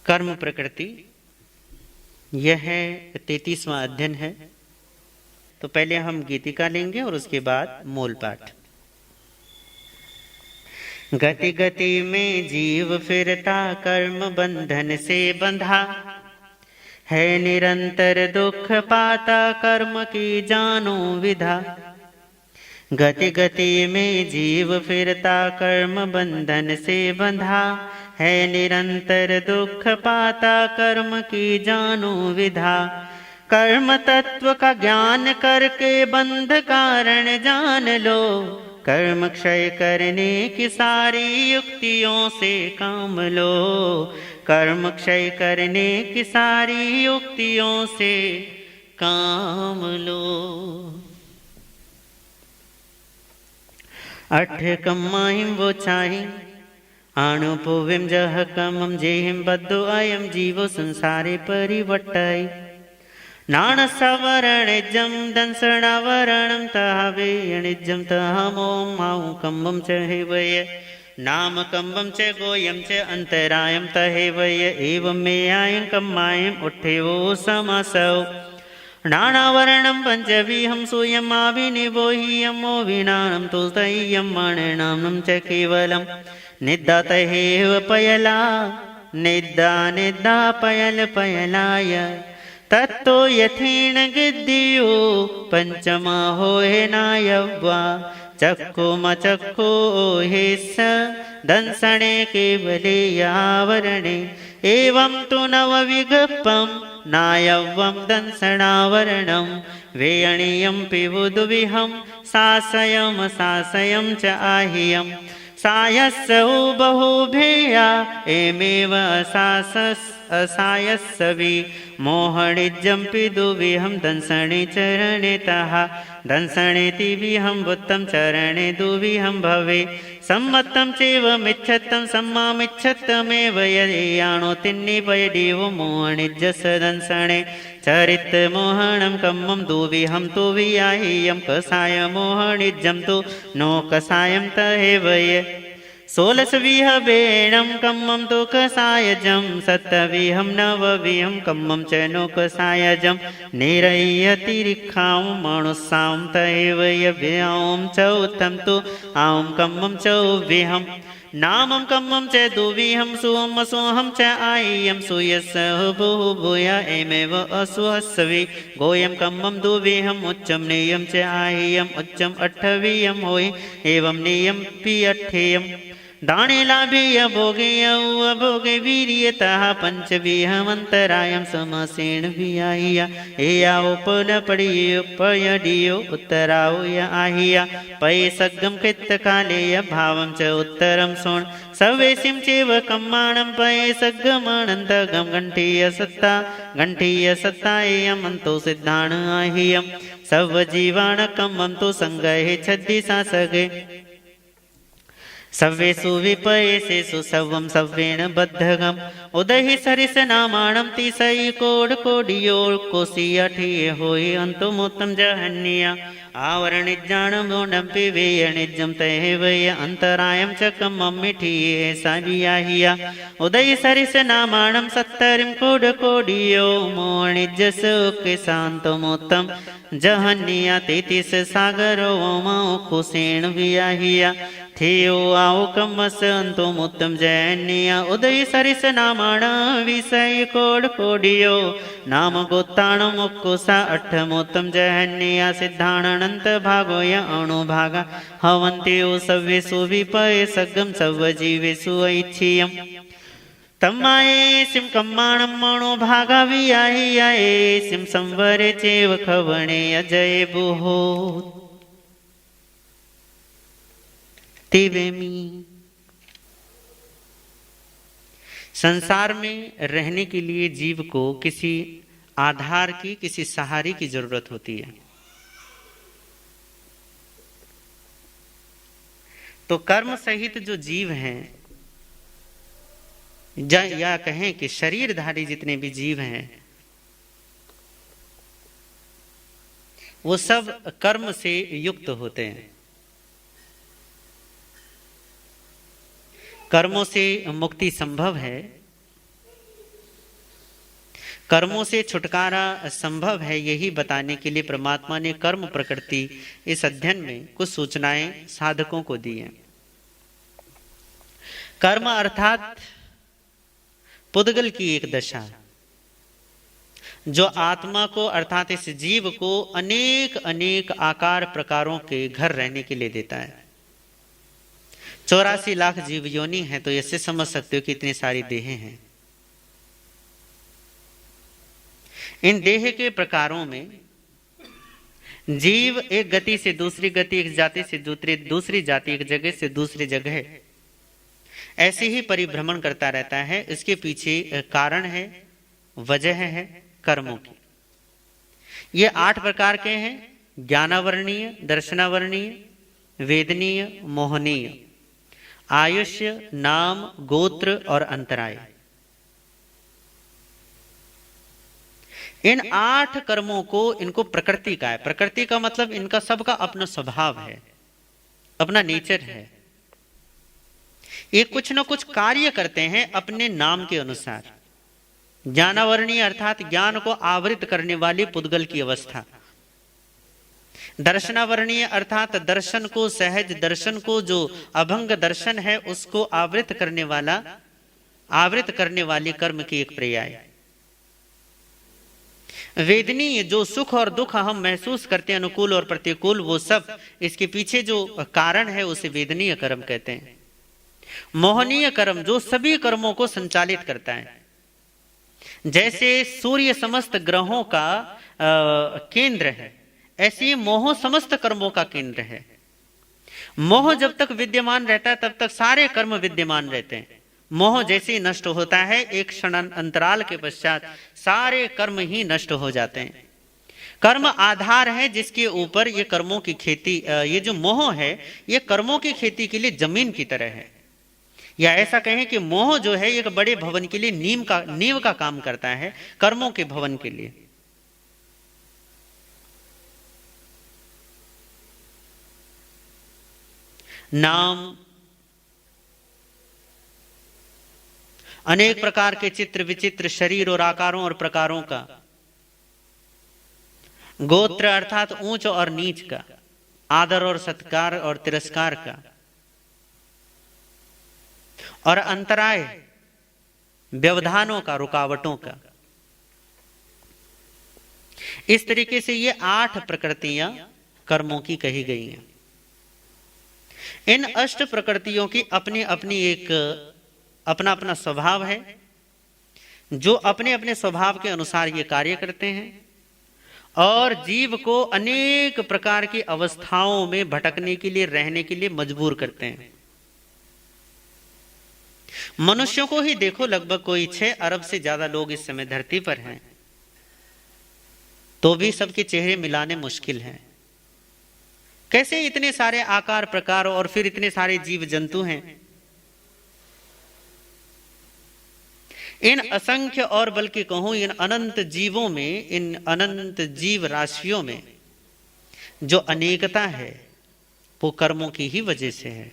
कर्म प्रकृति, यह 33वां अध्ययन है। तो पहले हम गीतिका लेंगे और उसके बाद मूल पाठ। गति गति में जीव फिरता, कर्म बंधन से बंधा, है निरंतर दुख पाता, कर्म की जानो विधा। गति गति में जीव फिरता, कर्म बंधन से बंधा, है निरंतर दुख पाता, कर्म की जानो विधा। कर्म तत्व का ज्ञान करके बंध कारण जान लो, कर्म क्षय करने की सारी युक्तियों से काम लो, कर्म क्षय करने की सारी युक्तियों से काम लो। अठ कम्माहिं वो छाहिं, आणुपुविम जह कमम जेहिम बद्धो अयम जीवो संसारे परिवट्टाई। नाण सवरणिजम दंसणावरणम तहावे अणिजम तहामोम आउ कम्बम च हेवय, नाम कम्बम च गोयम च अंतरायम तहेवय। एवं मे आयं कम्मायं उठे वो समासौ, नानावर्णम पंचविहं सूयमाभिनिवोह्यमो विनानं तुस्तय्यं माणनामं च केवलम्। निद्दा तहेव पयला, निद्दा निद्दा पयल पयलाय, तत्तो यथेन गिद्धियो पंचमा होहे नायव्वा। चक्षुम चक्षु हे स दंसणे केवले यावरणे, एवं तु नवविगप्पं नायव्वं दंसणावरणं। वेयणीयं पिबुदुविहं सासयं सासयं च आह्यं, सायस्य बहुभेया एमेव असायस्सवि। मोहनिजं पिदुविहं दंसणे चरणे तः, दंसणेति विहं बुद्धं चरणे दुविहं भवे। सम्मतं चैवमिच्छतं सम्मामिच्छतमेव ययाणो तिन्निपयदिवो मोहनिजस दंसणे। चरित मोहनं कम्मं दुविहं तु वियाह्यं, कसाय मोहनिजं तु नो कसायं तहेवय। 16 विहवेणं कम्मं तु कसायजं, 17 नवविहं कम्मं च नो कसायजं। निरयतिरिखां मनुस्सां तहेवय, व्यां च उत्तम तु आं कम्मं च विहं। नामं कम्मं च दुविहं सुहं असुहं च आह्यं, सूयस्सह बहुभूया एमेव असुहस्सवि। गोयं कम्मं दुविहं उच्चं नेयं च आह्यं, उच्चं अट्ठवियं होय, एवं नेयं पियट्ठेयम्। दाणेलाभिय भोगेय अभोगे वीर्यतः, पंचविहमन्तरायं समासेन वियाह्य। एयावोपलपडियोपयडियो उत्तराओ य आह्य, पये सग्गं कृत्तकालेय भावं च उत्तरं सोण। सवेशिं चैव कम्माणं पये सग्गमनन्तगं, गण्ठीय सत्ता गण्ठीय सत्ता एयमन्तो सिद्धाण आह्यं। सवजीवाण कम्मं तु संगहे छद्दिसा सगे, सव्येषु विपयेषु सवं सव्येन बद्धगम्। उदहि सरिस नामाणं तिसै कोड कोडियोर, कोसि अठिय होय अंतुमुत्तम जहन्या। आवरणिज्जाणमोडं पिवेयणिज्जं तहेवय, अंतरायं च कम्मं मिठिये सावियाह्या। उदय सरिस नामाणं 70 कोड कोडियो, मोणिज्जस किसान्तमुत्तम जहन्या। 33 सागरो माओ कुसेण वियाह्या, थियो आओ कम्मस अंतुमुत्तम जैन्या। उदय सरिस नामाण विषय कोड कोडियो, नाम गोत्ताण मुक्कुसा अठ्ठमोत्तम जहन्या। सिद्धाणनंत भागोय अणुभागा हवन्त्यो, सव्येषु विपये सग्गं सवजीवेषु ऐच्छियम्। तम्माये सिं कम्माणं मणो भागा वियाह्य, सिं संवरे चैव खवणे अजय बुहो। तिवेमी, संसार में रहने के लिए जीव को किसी आधार की, किसी सहारे की जरूरत होती है। तो कर्म सहित जो जीव हैं, या कहें कि शरीरधारी जितने भी जीव हैं, वो सब कर्म से युक्त होते हैं। कर्मों से मुक्ति संभव है, कर्मों से छुटकारा संभव है, यही बताने के लिए परमात्मा ने कर्म प्रकृति इस अध्ययन में कुछ सूचनाएं साधकों को दी हैं। कर्म अर्थात पुद्गल की एक दशा, जो आत्मा को अर्थात इस जीव को अनेक अनेक आकार प्रकारों के घर रहने के लिए देता है। 84 लाख जीव योनि है, तो इससे समझ सकते हो कि इतनी सारी देहें हैं। इन देह के प्रकारों में जीव एक गति से दूसरी गति, एक जाति से दूसरी जाति, एक जगह से दूसरी जगह ऐसे ही परिभ्रमण करता रहता है। इसके पीछे कारण है, वजह है कर्मों की। ये 8 प्रकार के हैं: ज्ञानावरणीय, दर्शनावरणीय, वेदनीय, मोहनीय, आयुष्य, नाम, गोत्र और अंतराय। इन 8 कर्मों को, इनको प्रकृति का है। प्रकृति का मतलब इनका सबका अपना स्वभाव है, अपना नेचर है। ये कुछ न कुछ कार्य करते हैं अपने नाम के अनुसार। ज्ञानावरणीय अर्थात ज्ञान को आवृत करने वाली पुद्गल की अवस्था। दर्शनावरणीय अर्थात दर्शन को, सहज दर्शन को, जो अभंग दर्शन है उसको आवृत करने वाली कर्म की एक पर्याय। वेदनीय, जो सुख और दुख हम महसूस करते हैं, अनुकूल और प्रतिकूल, वो सब इसके पीछे जो कारण है उसे वेदनीय कर्म कहते हैं। मोहनीय कर्म, जो सभी कर्मों को संचालित करता है। जैसे सूर्य समस्त ग्रहों का केंद्र है, ऐसे ही मोह समस्त कर्मों का केंद्र है। मोह जब तक विद्यमान रहता है तब तक सारे कर्म विद्यमान रहते हैं। मोह जैसे ही नष्ट होता है, एक क्षण अंतराल के पश्चात सारे कर्म ही नष्ट हो जाते हैं। कर्म आधार है जिसके ऊपर ये कर्मों की खेती, ये जो मोह है ये कर्मों की खेती के लिए जमीन की तरह है। या ऐसा कहें कि मोह जो है एक बड़े भवन के लिए नींव का काम करता है, कर्मों के भवन के लिए। नाम, अनेक प्रकार के चित्र विचित्र शरीर और आकारों और प्रकारों का। गोत्र अर्थात ऊंच और नीच का, आदर और सत्कार और तिरस्कार का। और अंतराय, व्यवधानों का, रुकावटों का। इस तरीके से ये 8 प्रकृतियां कर्मों की कही गई हैं। इन 8 प्रकृतियों की अपनी अपनी एक अपना अपना स्वभाव है, जो अपने अपने स्वभाव के अनुसार ये कार्य करते हैं और जीव को अनेक प्रकार की अवस्थाओं में भटकने के लिए, रहने के लिए मजबूर करते हैं। मनुष्यों को ही देखो, लगभग कोई 6 अरब से ज्यादा लोग इस समय धरती पर हैं, तो भी सबके चेहरे मिलाने मुश्किल हैं। कैसे इतने सारे आकार प्रकार और फिर इतने सारे जीव जंतु हैं। इन असंख्य और बल्कि कहूं इन अनंत जीवों में, इन अनंत जीव राशियों में जो अनेकता है वो कर्मों की ही वजह से है।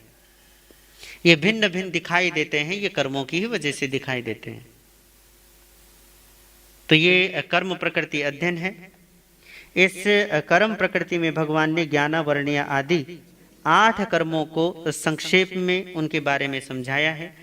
ये भिन्न भिन्न दिखाई देते हैं, ये कर्मों की ही वजह से दिखाई देते हैं। तो ये कर्म प्रकृति अध्ययन है। इस कर्म प्रकृति में भगवान ने ज्ञानावरणीय आदि 8 कर्मों को संक्षेप में उनके बारे में समझाया है।